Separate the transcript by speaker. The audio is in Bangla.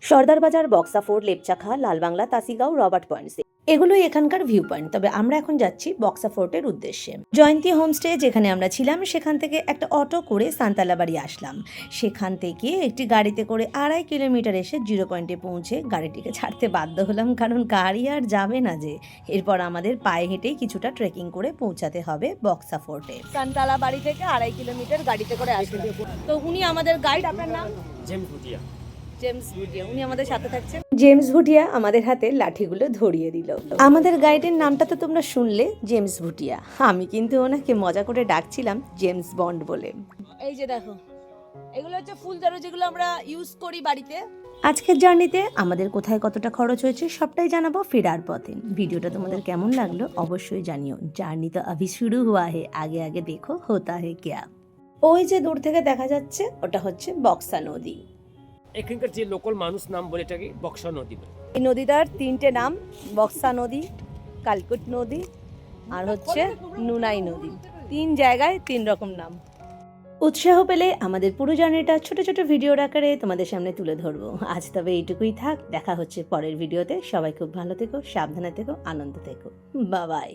Speaker 1: সর্দার Bazar, Buxa fort, Lepchakha, Lalbangla, Tashigaon, Robert points এগুলোই এখানকার ভিউ পয়েন্ট। তবে আমরা এখন যাচ্ছি বক্সা ফোর্টের উদ্দেশ্যে। জয়ন্তী হোমস্টে যেখানে আমরা ছিলাম সেখান থেকে একটা অটো করে সান্তালা বাড়ি আসলাম। সেখান থেকে একটি গাড়িতে করে 2.5 কিলোমিটার এসে জিরো পয়েন্টে পৌঁছে গাড়িটিকে ছাড়তে বাধ্য হলাম, কারণ গাড়ি আর যাবে না যে। এরপর আমাদের পায়ে হেঁটেই কিছুটা ট্রেকিং করে পৌঁছাতে হবে বক্সা ফোর্টে। সান্তালা বাড়ি থেকে 2.5 কিলোমিটার গাড়িতে করে আসলাম। তো উনি আমাদের গাইড। আপনার নাম?
Speaker 2: জেমস ভুটিয়া।
Speaker 1: জেমস ভুটিয়া, উনি আমাদের সাথে থাকছেন। জেমস ভুটিয়া আমাদের হাতে লাঠিগুলো ধরিয়ে দিল। আমাদের গাইডের নামটা তো তোমরা শুনলে, জেমস ভুটিয়া। আমি কিন্তু ওনাকে মজা করে ডাকছিলাম জেমস বন্ড বলে। এই যে দেখো, এগুলো হচ্ছে ফুলদারু যেগুলো আমরা ইউজ করি বাড়িতে। আজকের জার্নিতে আমাদের কোথায় কতটা খরচ হয়েছে সবটাই জানাবো ফেরার পথে। ভিডিওটা তোমাদের কেমন লাগলো অবশ্যই জানিও। জার্নি তো আভি শুরু হুয়া হে, আগে আগে দেখো হোতা হে ক্যা। ওই যে দূর থেকে দেখা যাচ্ছে ওটা হচ্ছে বক্সা নদী।
Speaker 2: এখানকার যে লোকাল মানুষ নাম বলে এটাকে বক্সা নদী বলে।
Speaker 1: এই নদীটার 3টে নাম, বক্সা নদী, কালকুট নদী আর হচ্ছে নুনাই নদী। 3 জায়গায় 3 রকম নাম। উৎসাহ পেলে আমাদের পুরো জার্নিটা ছোট ছোট ভিডিওর আকারে তোমাদের সামনে তুলে ধরবো। আজ তবে এইটুকুই থাক, দেখা হচ্ছে পরের ভিডিওতে। সবাই খুব ভালো থেকো, সাবধানে থেকো, আনন্দ থেকো। Bye bye.